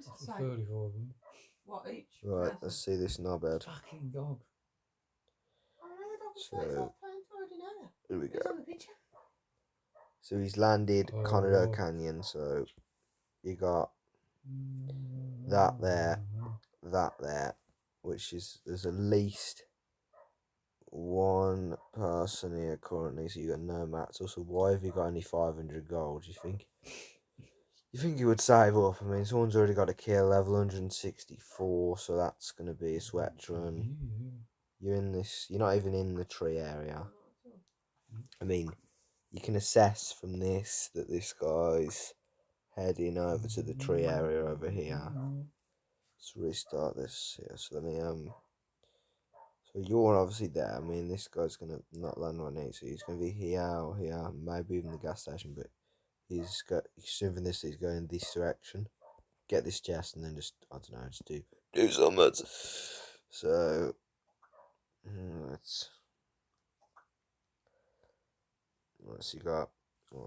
That's 34 of them. What, each? Right, let's see this knobhead. Fucking dog. So, here we It's go. on the picture. So he's landed Oh, Coronado wow. Canyon, so you got that there, which is, there's at least one person here currently, so you got no mats. Also, why have you got only 500 gold, do you think? You think he would save up? I mean, someone's already got a kill, level 164, so that's going to be a sweat run. You're in this, you're not even in the tree area. I mean, you can assess from this that this guy's heading over to the tree area over here. Let's restart this here. So let me so you're obviously there. I mean, this guy's gonna not land right now, so he's gonna be here or here, maybe even the gas station. But he's assuming this, he's going this direction. Get this chest and then just, I don't know, just do something. So let's see. Got.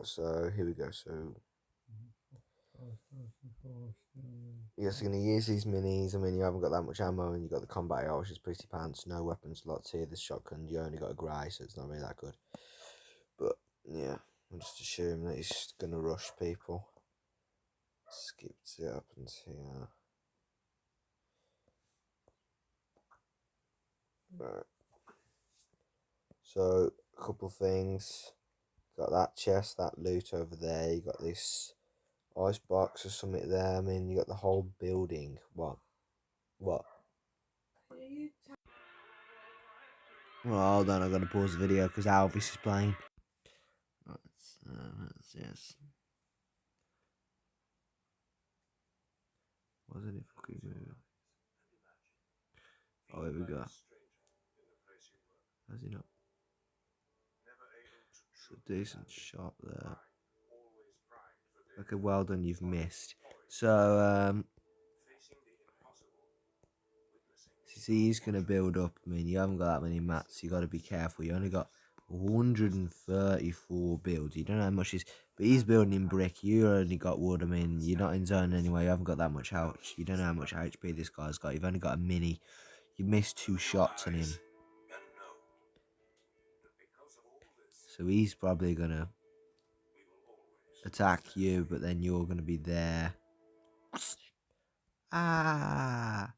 So here we go. So yes, you're going to use these minis. I mean, you haven't got that much ammo, and you got the combat AR, which is pretty pants. No weapon slots here. This shotgun, you only got a grey, so it's not really that good. But yeah, I'll just assume that he's going to rush people. Skip to up and here. Right. So a couple things. Got that chest, that loot over there. You got this ice box or something there. I mean, you got the whole building. What? Well, hold on, I'm gonna pause the video because Alvis is playing. Yes. Wasn't it fucking good? Oh, here we go. Has he not? It's a decent shot there. Okay, well done, you've missed. So, see, he's going to build up. I mean, you haven't got that many mats. You got to be careful. You only got 134 builds. You don't know how much is, but he's building in brick. You only got wood. I mean, you're not in zone anyway. You haven't got that much health. You don't know how much HP this guy's got. You've only got a mini. You missed 2 shots on him. So he's probably going to attack you, but then you're going to be there. Ah!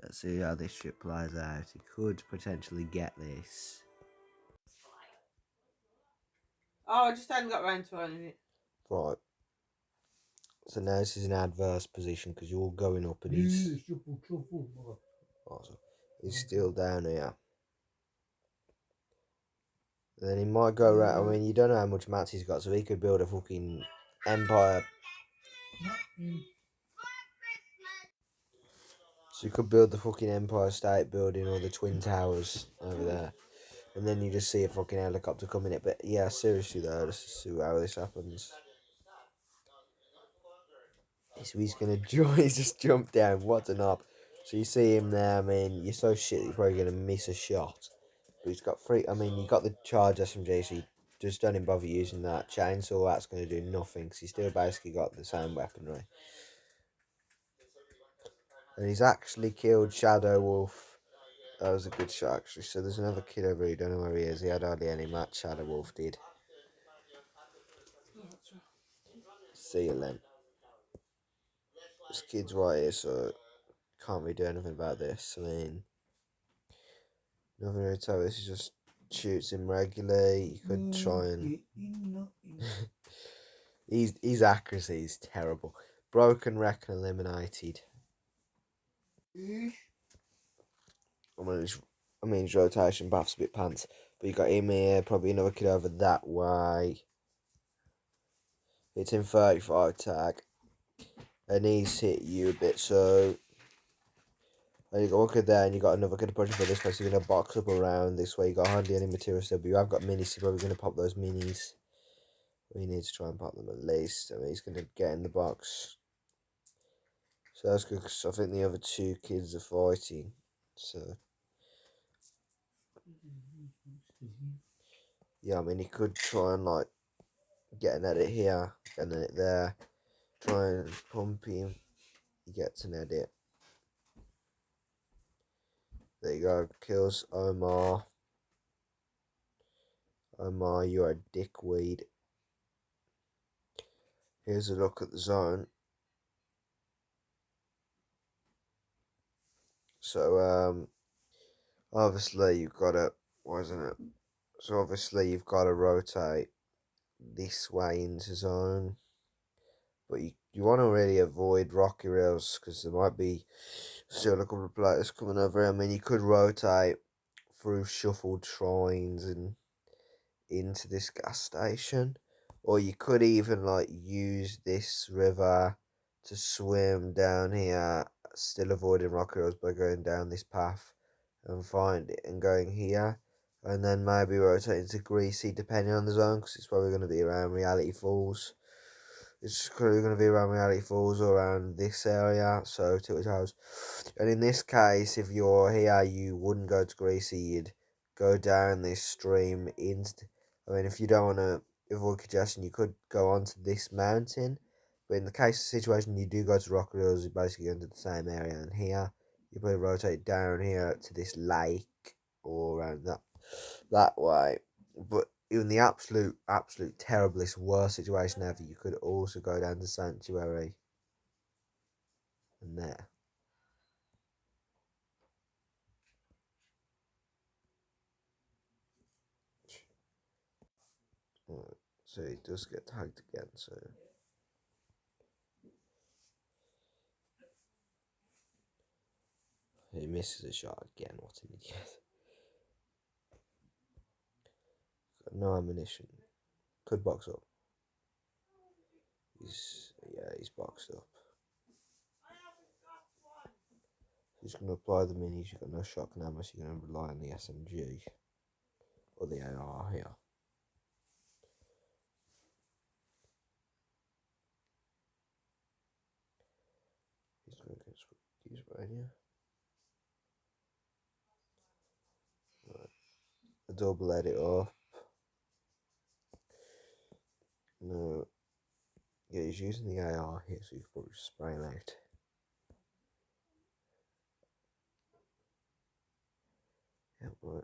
Let's see how this shit plays out. He could potentially get this. Oh, I just hadn't got round to it. Right. So now this is an adverse position because you're going up and he's still down here. And then he might go around. I mean, you don't know how much mats he's got, so he could build a fucking empire. So you could build the fucking Empire State Building or the Twin Towers over there. And then you just see a fucking helicopter coming in. But yeah, seriously though, let's see how this happens. So he's gonna he's just jump down. What a knob. So you see him there. I mean, you're so shit that you're probably gonna miss a shot. But he's got three. I mean, you got the charge SMG, so you just don't even bother using that chainsaw. That's gonna do nothing because he's still basically got the same weaponry. And he's actually killed Shadow Wolf. That was a good shot actually. So there's another kid over here. Don't know where he is. He had hardly any match. Shadow Wolf did. See you then. This kid's right here, so can't really do anything about this. I mean, nothing really to tell. This is just shoots him regularly. You could try and his accuracy is terrible. Broken, wreck, and eliminated. I mean, his rotation path's a bit pants. But you got him here, probably another kid over that way. It's in 35 tag. And he's hit you a bit, so. And you got one kid there, and you got another kid pushing for this place. You're going to box up around this way. You got hardly any material still, but you have got minis, so you're probably going to pop those minis. We need to try and pop them at least. I mean, he's going to get in the box. So that's good, because I think the other 2 kids are fighting. So. Yeah, I mean, he could try and, like, get an edit here, and then it there. Try and pump him. he gets an edit. There you go, kills Omar. Omar, you're a dickweed. Here's a look at the zone. So, obviously you've got to, wasn't it? So obviously you've got to rotate this way into zone. But you want to really avoid rocky rails because there might be still a couple of players coming over. I mean, you could rotate through shuffled shrines and into this gas station, or you could even like use this river to swim down here, still avoiding rocky rails by going down this path and find it and going here. And then maybe rotating to Greasy depending on the zone because it's probably going to be around Reality Falls. It's clearly going to be around Reality Falls or around this area, so Tilted Towers. And in this case, if you're here, you wouldn't go to Greasy, you'd go down this stream. I mean, if you don't want to avoid congestion, you could go onto this mountain. But in the case of the situation, you do go to Rock Hills, you basically go into the same area. And here, you probably rotate down here to this lake or around that way. But in the absolute terriblest, worst situation ever, you could also go down to Sanctuary and there. Right, so he does get tagged again, so. He misses a shot again, what an idiot. Got no ammunition. Could box up. He's boxed up. He's going to apply the minis, you've got no shotgun ammo, so you're going to rely on the SMG. Or the AR here. He's going to get use right here. Right. A double edit off. No. Yeah, he's using the AR here, so you can probably spray him out. Yeah, right.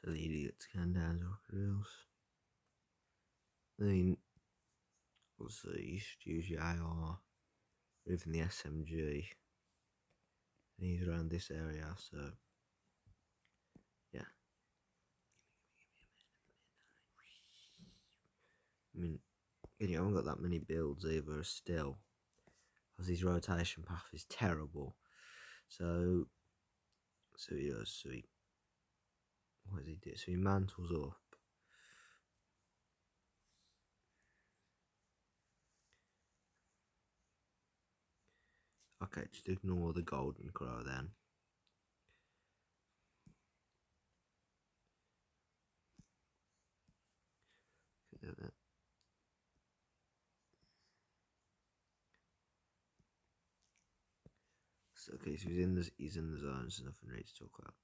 So the idiots can down rocket rails. I mean, also you should use your AR, or even the SMG. And he's around this area, so yeah. I mean, you haven't got that many builds either still, because his rotation path is terrible. So he does. What does he do? So he mantles up. Okay, just ignore the golden crow then. So, okay, so he's in the zone, so nothing really to talk about.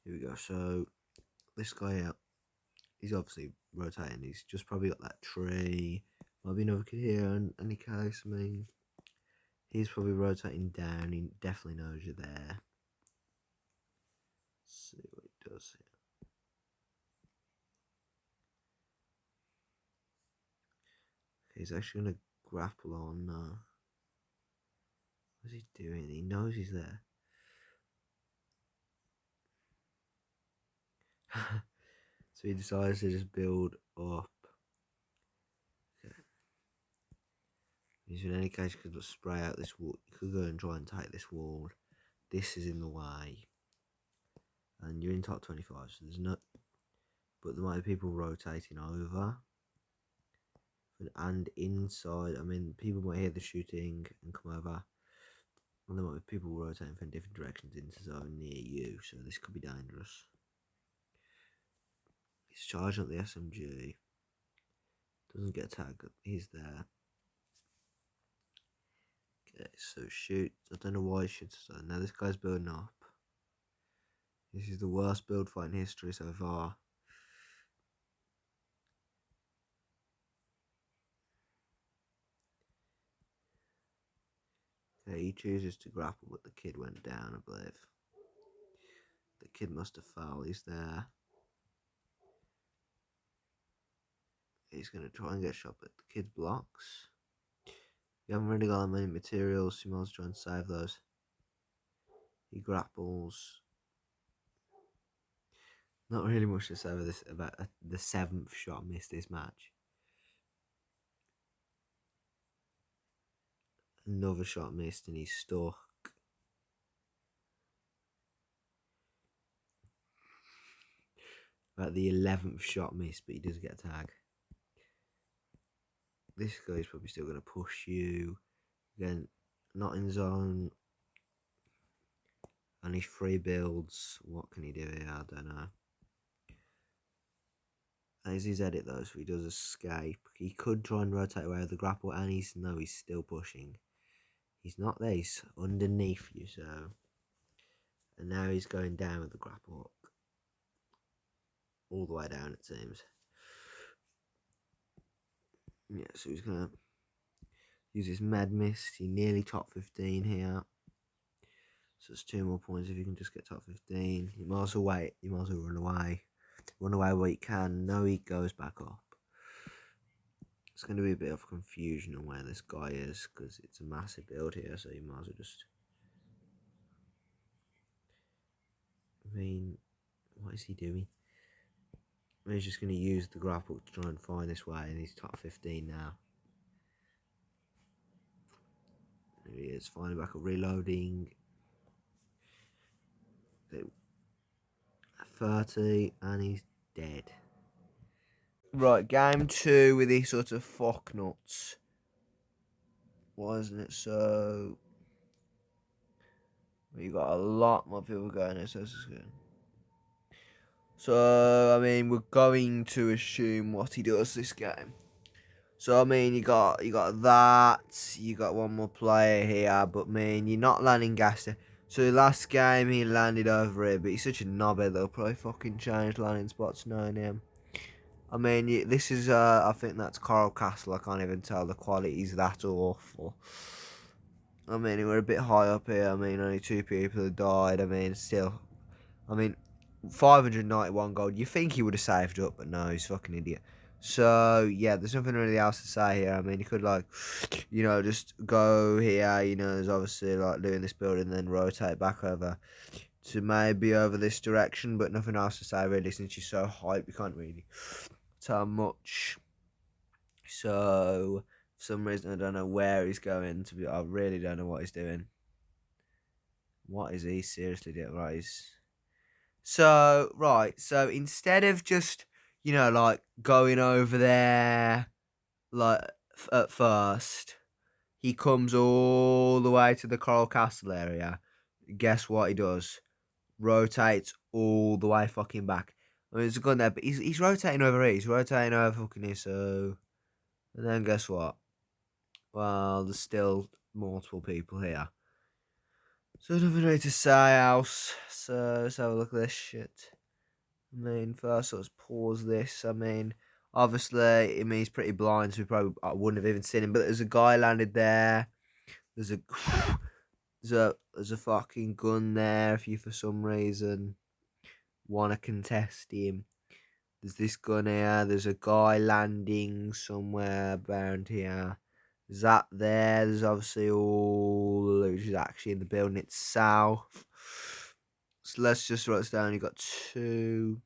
Here we go. So this guy out, he's obviously rotating. He's just probably got that tree. Might be another kid here. In any case, I mean, he's probably rotating down. He definitely knows you're there. Let's see what he does here. Okay, he's actually gonna grapple on. What's he doing? He knows he's there. So he decides to just build up. Okay. In any case, you could spray out this wall. You could go and try and take this wall. This is in the way. And you're in top 25, so there's no. But there might be people rotating over. And inside, I mean, people might hear the shooting and come over. Well, there might be people rotating from different directions into zone near you, so this could be dangerous. He's charging up the SMG. Doesn't get tagged. He's there. Okay, so shoot. I don't know why he shoots. So now this guy's building up. This is the worst build fight in history so far. Okay, he chooses to grapple, but the kid went down, I believe. The kid must have fell. He's there. He's going to try and get shot, but the kid blocks. You haven't really got that many materials, so you might as well try and save those. He grapples. Not really much to say about the 7th shot missed this match. Another shot missed and he's stuck. About the 11th shot missed, but he does get a tag. This guy's probably still going to push you. Again, not in zone. Only 3 builds. What can he do here? I don't know. That is his edit though, so he does escape. He could try and rotate away with the grapple, and he's still pushing. He's not there, he's underneath you, so. And now he's going down with the grapple hook. All the way down, it seems. Yeah, so he's gonna use his med mist. He nearly top 15 here. So it's 2 more points if you can just get top 15. You might as well wait. You might as well run away. Run away where you can. No, he goes back up. It's going to be a bit of confusion on where this guy is because it's a massive build here, so you might as well just. I mean, what is he doing? He's just going to use the grapple to try and find this way, and he's top 15 now. There he is, finally back up, reloading. 30, and he's dead. Right, game 2 with these sort of fuck nuts. Wasn't it? So you got a lot more people going there, so this is good. So I mean, we're going to assume what he does this game. So I mean, you got that. You got one more player here, but I mean, you're not landing gas there. So last game he landed over here, but he's such a knobhead. They'll probably fucking change landing spots knowing him. I mean, this is I think that's Coral Castle. I can't even tell the quality's that awful. I mean, we're a bit high up here. I mean, only 2 people have died. I mean, still. I mean, 591 gold. You think he would have saved up, but no, he's a fucking idiot. So, yeah, there's nothing really else to say here. I mean, you could, like, you know, just go here. You know, there's obviously, like, doing this building and then rotate back over to maybe over this direction, but nothing else to say, really, since you're so hype. You can't really tell much. So, for some reason, I don't know where he's going. I really don't know what he's doing. What is he seriously doing? Right, so instead of just, you know, like, going over there, like, at first, he comes all the way to the Coral Castle area. Guess what he does? Rotates all the way fucking back. I mean, it's a gun there, but he's rotating over here. He's rotating over fucking here, so. And then guess what? Well, there's still multiple people here. So nothing really to say else. So let's have a look at this shit. I mean, first let's pause this. I mean, obviously, I mean, he's pretty blind, so I wouldn't have even seen him. But there's a guy landed there. There's a there's a fucking gun there if you for some reason want to contest him. There's this gun here. There's a guy landing somewhere around here. There's that there. There's obviously all the loot is actually in the building itself. So let's just write this down. You got 2.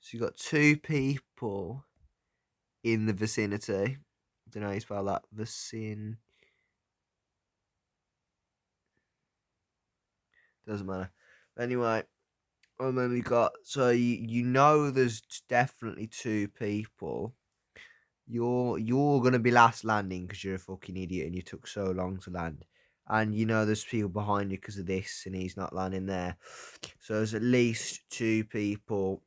So you got 2 people in the vicinity. I don't know how you spell that. Doesn't matter. Anyway, and then we got, so you know there's definitely 2 people. You're gonna be last landing because you're a fucking idiot and you took so long to land. and you know there's people behind you because of this, and he's not landing there. So there's at least two people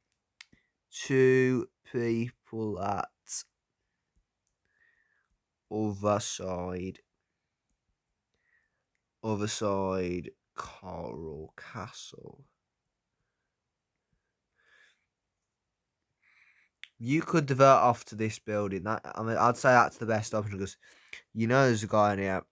at other side Coral Castle. You could divert off to this building. I'd say that's the best option because you know there's a guy in here.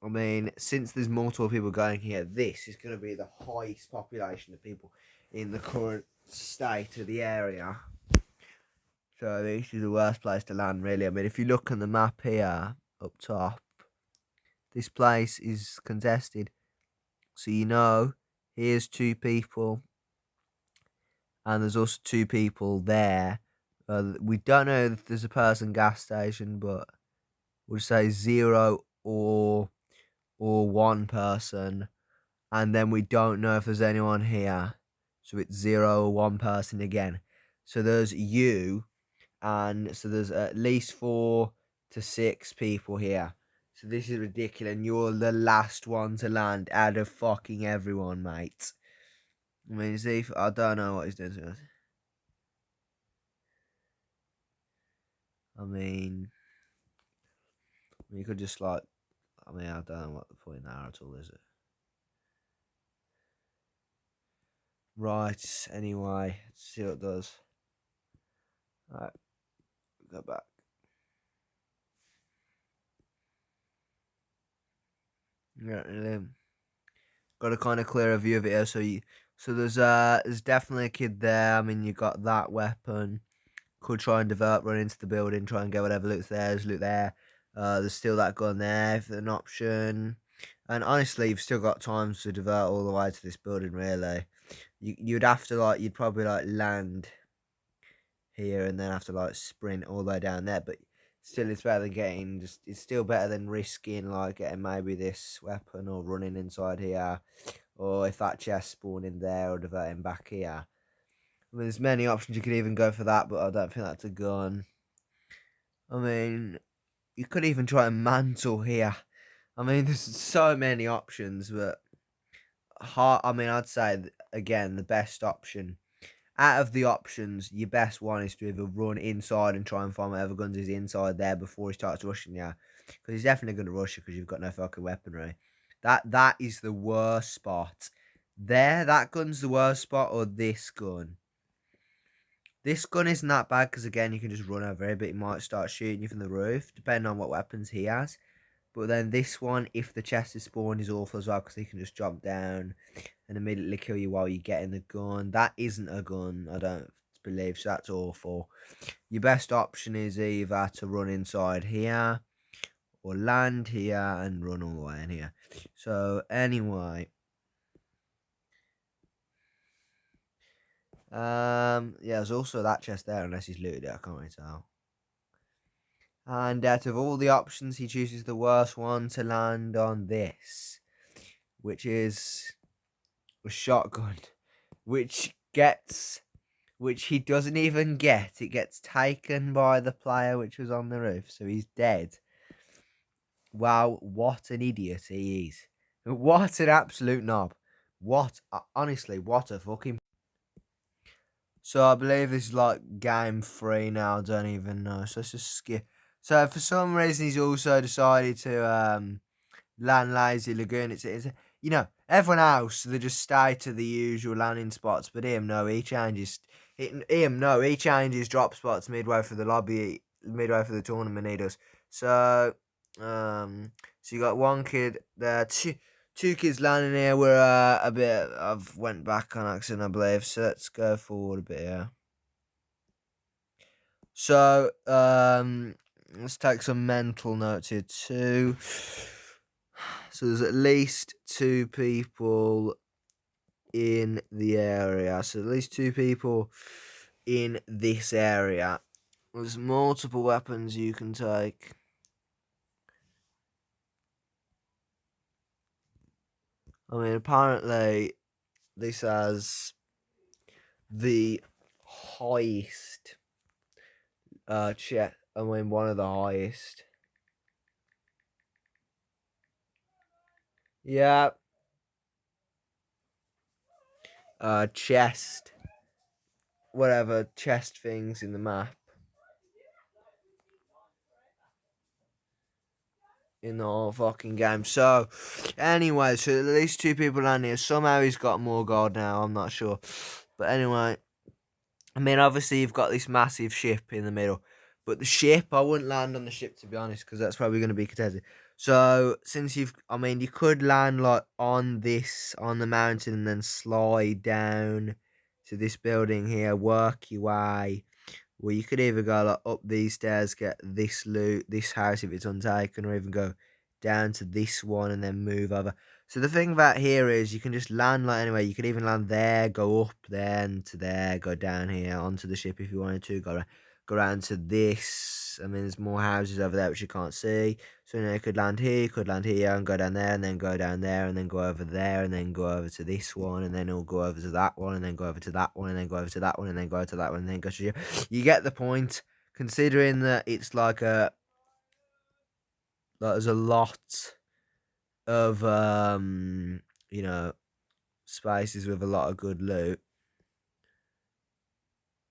I mean, since there's multiple people going here, this is going to be the highest population of people in the current state of the area. So this is the worst place to land, really. I mean, if you look on the map here up top, this place is contested. So you know, here's two people, and there's also two people there. We don't know if there's a person gas station, but we'll say 0 or one person, and then we don't know if there's anyone here. So it's 0 or one person again. So there's you, and so there's at least 4 to 6 people here. So this is ridiculous, and you're the last one to land out of fucking everyone, mate. I mean, see, I don't know what he's doing to us. I mean, you could just I don't know what the point there at all is it. Right, anyway, let's see what it does. Alright, go back. Yeah, got a kind of clearer view of it here. So there's definitely a kid there. I mean, you got that weapon. Could try and divert, run into the building, try and get whatever loot's there. There's loot there. There's still that gun there for an option. And honestly, you've still got time to divert all the way to this building. Really, you'd have to you'd probably land here and then have to sprint all the way down there. But still, it's better than it's still better than risking getting maybe this weapon or running inside here, or if that chest spawning there or diverting back here. I mean, there's many options. You could even go for that, but I don't think that's a gun. I mean, you could even try a mantle here. I mean, there's so many options, but I'd say again the best option out of the options, your best one is to either run inside and try and find whatever guns is inside there before he starts rushing you, because he's definitely going to rush you because you've got no fucking weaponry. That is the worst spot. There, that gun's the worst spot, or this gun. This gun isn't that bad because again you can just run over it, but he might start shooting you from the roof, depending on what weapons he has. But then this one, if the chest is spawned, is awful as well because he can just jump down and immediately kill you while you're getting the gun. That isn't a gun, I don't believe, so that's awful. Your best option is either to run inside here or land here and run all the way in here. So anyway, yeah, there's also that chest there unless he's looted it, I can't really tell. And out of all the options, he chooses the worst one to land on this, which is a shotgun, which he doesn't even get. It gets taken by the player which was on the roof, so he's dead. Wow, what an idiot he is. What an absolute knob. Honestly, what a fucking... So I believe this is game 3 now, I don't even know. So let's just skip. So for some reason he's also decided to land Lazy Lagoon. It's everyone else, they just stay to the usual landing spots, but him, no, he changes. He changes drop spots midway through the lobby, midway through the tournament. He does. So, so you got one kid there, two kids landing here. Were a bit. I've went back on accident, I believe. So let's go forward a bit here. So, let's take some mental notes here too. So there's at least 2 people in the area. So at least 2 people in this area. There's multiple weapons you can take. I mean, apparently this has the highest one of the highest. Yeah. Chest. Whatever chest things in the map. In the whole fucking game. So, anyway, so at least 2 people down here. Somehow he's got more gold now, I'm not sure. But anyway, I mean, obviously you've got this massive ship in the middle. But the ship, I wouldn't land on the ship, to be honest, because that's probably going to be contested. So, since I mean, you could land, like, on the mountain, and then slide down to this building here, work your way. Well, you could either go like up these stairs, get this loot, this house if it's untaken, or even go down to this one and then move over. So the thing about here is you can just land like anyway. You could even land there, go up then to there, go down here onto the ship if you wanted to, go around to this. I mean, there's more houses over there which you can't see. So you could land here, and go down there, and then go down there, and then go over there, and then go over to this one, and then it'll go over to that one, and then go over to that one, and then go over to that one, and then go to that one, and then go to you. You get the point. Considering that it's like there's a lot of you know, spaces with a lot of good loot,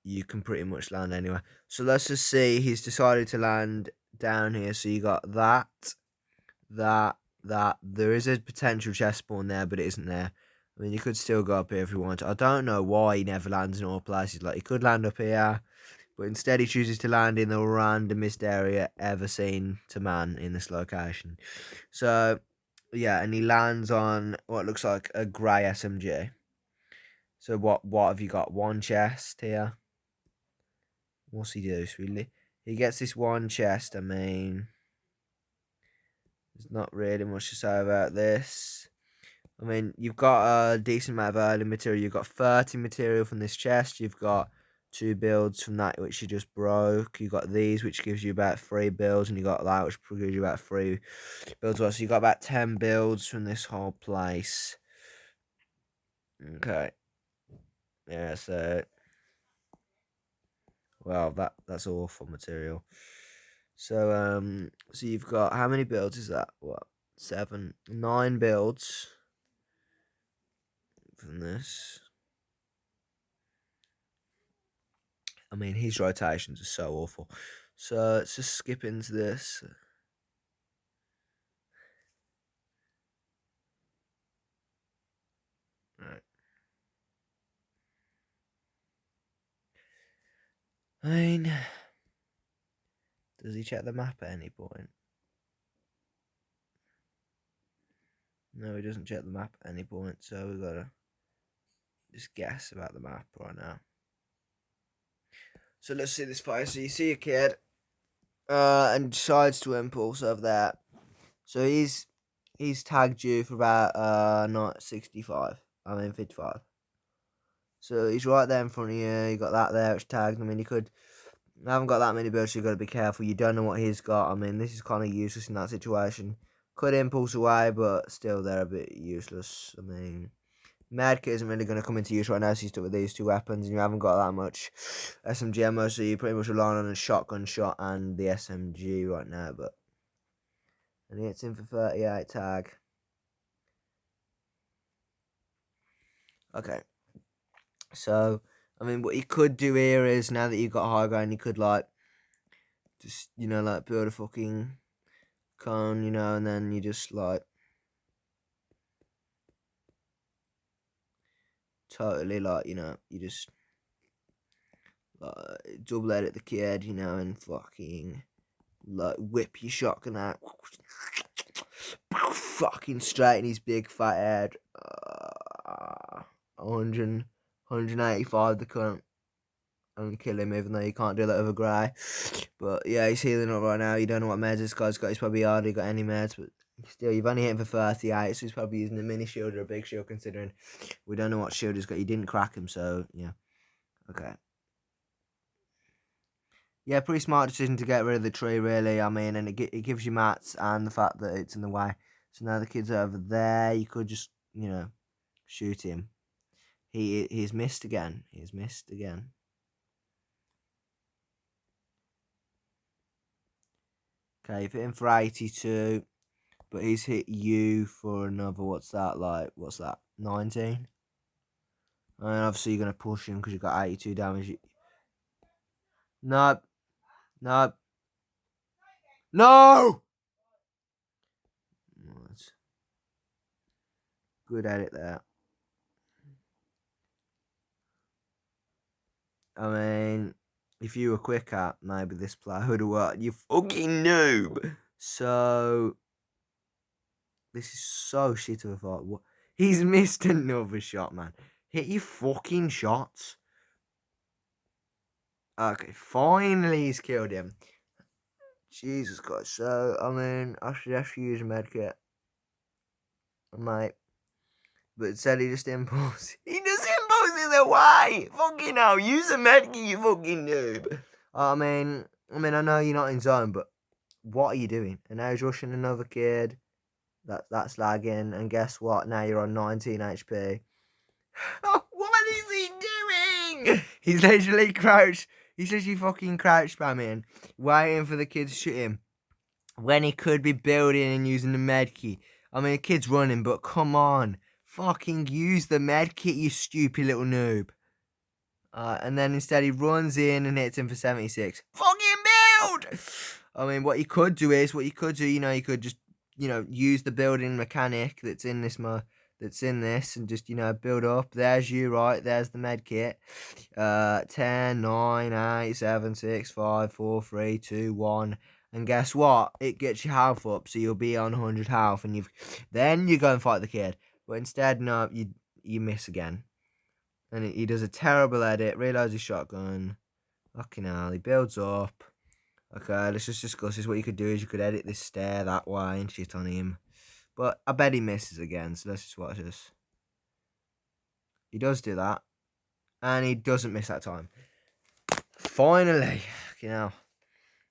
you can pretty much land anywhere. So let's just see. He's decided to land down here. So you got that. There is a potential chest spawn there, but it isn't there. I mean, you could still go up here if you want to. I don't know why he never lands in all places. Like, he could land up here, but instead he chooses to land in the randomest area ever seen to man in this location. So, yeah, and he lands on what looks like a grey SMG. So what have you got? One chest here. What's he do? Really? He gets this one chest. I mean, there's not really much to say about this. I mean, you've got a decent amount of early material. You've got 30 material from this chest. You've got 2 builds from that which you just broke. You've got these which gives you about 3 builds, and you got that which gives you about 3 builds. So you got about 10 builds from this whole place. Okay. Yeah, so well, that's awful material. So so you've got, how many builds is that? What, 7, 9 builds from this. I mean, his rotations are so awful. So let's just skip into this. Right. I mean, does he check the map at any point? No, he doesn't check the map at any point, so we've got to just guess about the map right now. So let's see this fire. So you see a kid, and decides to impulse over there. So he's tagged you for about not 65. I mean 55. So he's right there in front of you. You got that there, it's tagged. I mean, I haven't got that many builds, so you've got to be careful. You don't know what he's got. I mean, this is kind of useless in that situation. Could impulse away, but still they're a bit useless. I mean, Medkit isn't really going to come into use right now, so you're stuck with these 2 weapons, and you haven't got that much SMG ammo, so you're pretty much relying on a shotgun shot and the SMG right now. But and he hits in for 38 tag. Okay. So, I mean, what you could do here is, now that you've got high ground, you could, like, just, like, build a fucking cone, and then you just, like, totally, like, you just, like, double edit the kid, and fucking, like, whip your shotgun out, fucking straight in his big fat head, 185 the cunt, and kill him, even though you can't do that with a grey. But yeah, he's healing up right now. You don't know what meds this guy's got. He's probably hardly got any meds, but still, you've only hit him for 38, so he's probably using a mini shield or a big shield, considering we don't know what shield he's got. You didn't crack him, so yeah. Okay. Yeah, pretty smart decision to get rid of the tree, really. I mean, and it gives you mats and the fact that it's in the way. So now the kid's over there. You could just, shoot him. He's missed again. He's missed again. Okay, you've hit him for 82. But he's hit you for another, what's that, 19? And obviously you're going to push him because you've got 82 damage. No. No. No! Good edit there. I mean, if you were quicker, maybe this player would have worked. You fucking noob! So, this is so shit of a fight. What? He's missed another shot, man. Hit your fucking shots. Okay, finally he's killed him. Jesus Christ. So, I mean, I should actually use a medkit. Mate. But instead he just impulses. He just impulses away! Fucking hell, use a medkit, you fucking noob. I mean, I know you're not in zone, but what are you doing? And now he's rushing another kid. That's lagging. And guess what? Now you're on 19 HP. Oh, what is he doing? He's literally crouched. He's literally fucking crouch spamming, waiting for the kid to shoot him. When he could be building and using the medkit. I mean, the kid's running, but come on. Fucking use the medkit, you stupid little noob. And then instead he runs in and hits him for 76. Fucking build! I mean, what you could do, you could just, use the building mechanic that's in this and just, build up. There's you, right? There's the med kit. 10, 9, 8, 7, 6, 5, 4, 3, 2, 1. And guess what? It gets your health up, so you'll be on 100 health, and then you go and fight the kid. But instead, no, you miss again. And he does a terrible edit, reloads his shotgun. Fucking hell, he builds up. Okay, let's just discuss this. What you could do is you could edit this stair that way and shit on him. But I bet he misses again, so let's just watch this. He does do that. And he doesn't miss that time. Finally.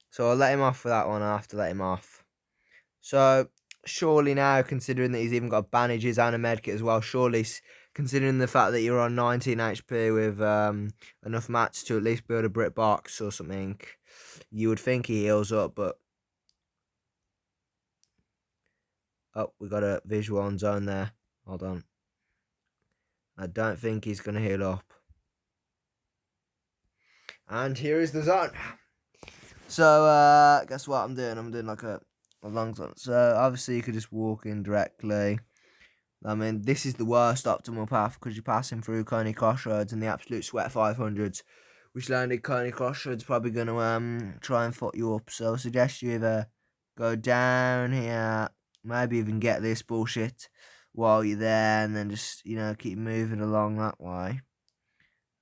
So I'll let him off for that one. I have to let him off. So, surely now, considering that he's even got bandages and a medkit as well, surely, considering the fact that you're on 19 HP with enough mats to at least build a brick box or something, you would think he heals up, but... Oh, we got a visual on zone there. Hold on. I don't think he's going to heal up. And here is the zone. So, guess what I'm doing? I'm doing like a long zone. So, obviously, you could just walk in directly. I mean, this is the worst optimal path because you're passing through Coney Crossroads and the absolute sweat 500s, which landed Coney Crossroads probably going to try and fuck you up. So, I suggest you either go down here, maybe even get this bullshit while you're there, and then just, keep moving along that way.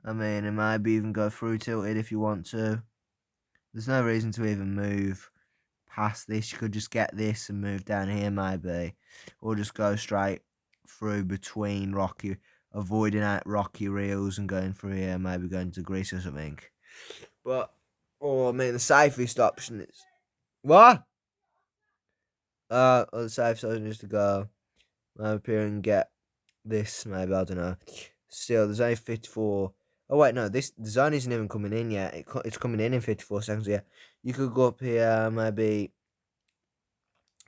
I mean, and maybe even go through tilted if you want to. There's no reason to even move past this. You could just get this and move down here maybe. Or just go straight through between rocky, avoiding out rocky reels and going through here, maybe going to Greece or something. But, the safest option is... What? The safest option is to go up here and get this, maybe, I don't know. Still, there's only 54... Oh, wait, no, the zone isn't even coming in yet. It's coming in 54 seconds, yeah. You could go up here, maybe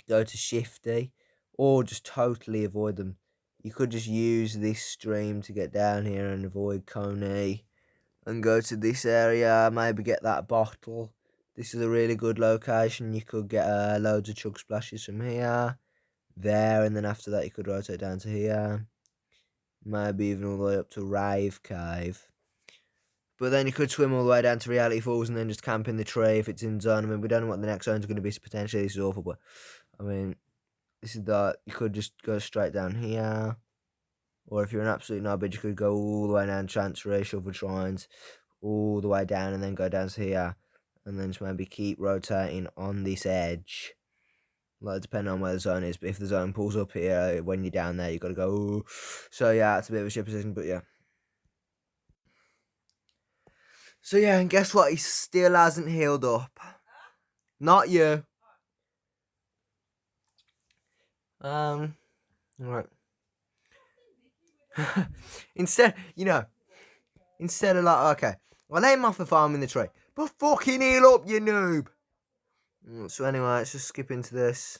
go to Shifty, or just totally avoid them. You could just use this stream to get down here and avoid Coney, and go to this area, maybe get that bottle. This is a really good location. You could get loads of chug splashes from here, there, and then after that you could rotate down to here. Maybe even all the way up to Rave Cave. But then you could swim all the way down to Reality Falls and then just camp in the tree if it's in zone. I mean, we don't know what the next zone's going to be, so potentially this is awful, but, I mean, this is you could just go straight down here. Or if you're an absolute knobhead, you could go all the way down Chancery, Shovel Shrines, all the way down and then go down to here. And then just maybe keep rotating on this edge. Like, depending on where the zone is. But if the zone pulls up here, when you're down there, you've got to go, ooh. So, yeah, it's a bit of a shit position, but yeah. So yeah, and guess what? He still hasn't healed up. Not you. Right. Instead of like, okay, I'll let him off the farm in the tree. But fucking heal up, you noob. So anyway, let's just skip into this.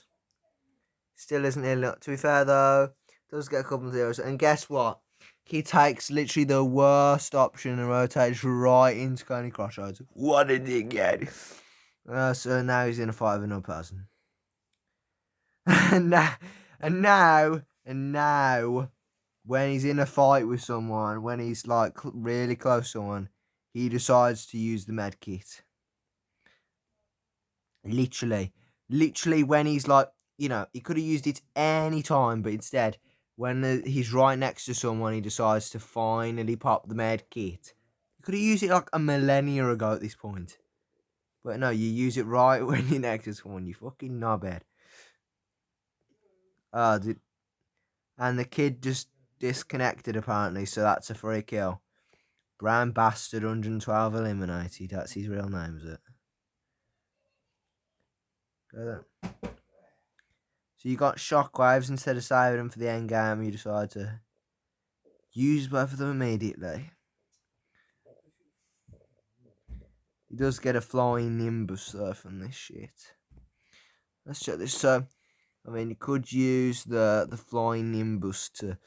Still isn't healing up. To be fair though, does get a couple of zeros. And guess what? He takes literally the worst option and rotates right into Coney Crossroads. What a dickhead. So now he's in a fight with another person. and now, when he's in a fight with someone, when he's like really close to someone, he decides to use the med kit. Literally, when he's like, you know, he could have used it any time, but instead, when he's right next to someone, he decides to finally pop the med kit. You could have used it like a millennia ago at this point. But no, you use it right when you're next to someone, you fucking knobhead. And the kid just disconnected apparently, so that's a free kill. Brown Bastard 112 eliminated. That's his real name, is it? So you got shockwaves instead of saving them for the end game. You decide to use both of them immediately. He does get a flying nimbus though from this shit. Let's check this. So, I mean, you could use the flying nimbus to,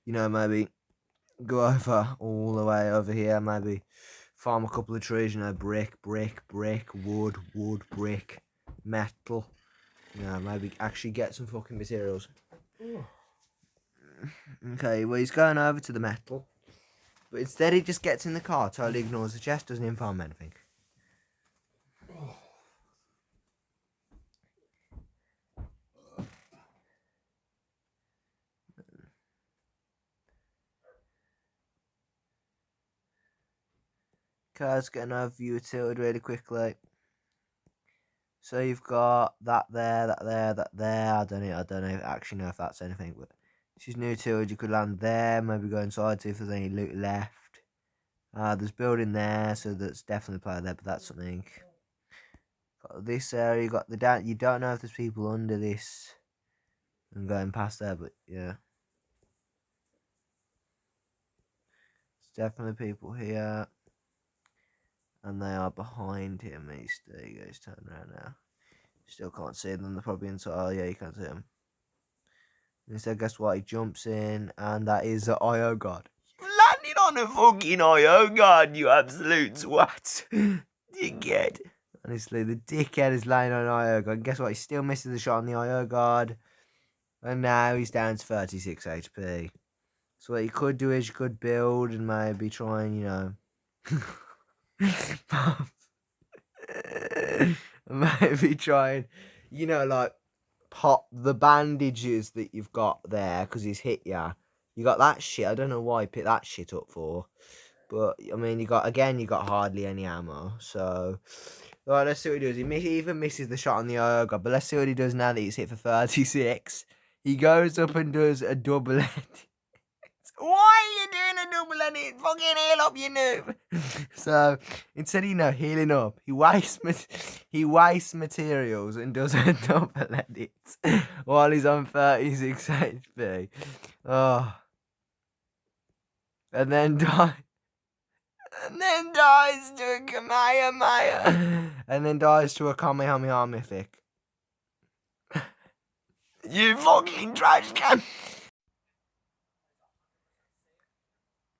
you know, maybe go over all the way over here. Maybe farm a couple of trees. You know, brick, wood, brick, metal. You know, maybe actually get some fucking materials. Okay, well, he's going over to the metal. But instead he just gets in the car, totally ignores the chest, doesn't even farm anything. Okay, let's get an overview of Tilted really quickly. So you've got that there. I don't actually know if that's anything, but this is new Tilted. You could land there, maybe go inside, see if there's any loot left. There's building there, so that's definitely a player there, but that's something. Got this area, you got the down. You don't know if there's people under this and going past there, but yeah. There's definitely people here. And they are behind him. There you go, he's turning around now. Still can't see them, they're probably inside. Oh yeah, you can't see him. Instead, guess what? He jumps in, and that is the IO God. You've landed on a fucking IO God, you absolute twat. Dickhead. Honestly, the dickhead is laying on IO God. Guess what? He still misses the shot on the IO God. And now he's down to 36 HP. So what you could do is you could build and maybe try and, you know... maybe try and, you know, like, pop the bandages that you've got there because he's hit ya. You got that shit. I don't know why you picked that shit up for. But, I mean, you got hardly any ammo. So, right, let's see what he does. He even misses the shot on the IO God. But let's see what he does now that he's hit for 36. He goes up and does a double edit. Why are you doing a double edit? Fucking heal up, you noob. So, instead of, you know, healing up, he wastes materials and does a double edit while he's on 36 HP. Oh. And then dies to a Kamehameha. And then dies to a Kamehameha mythic. You fucking trash can.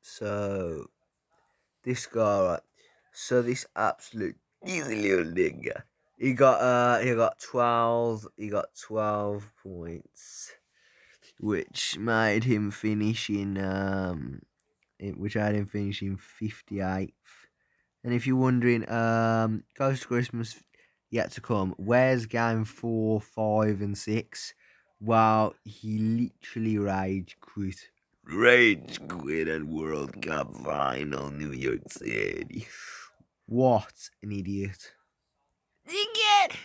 So, this guy, right? So this absolute easy little nigga. He got 12 points, which made him finish in 58th. And if you're wondering, Ghost of Christmas yet to come. Where's game 4, 5, and 6? Well, he literally rage quit. Rage quit at World Cup final, New York City. What an idiot. Dickhead!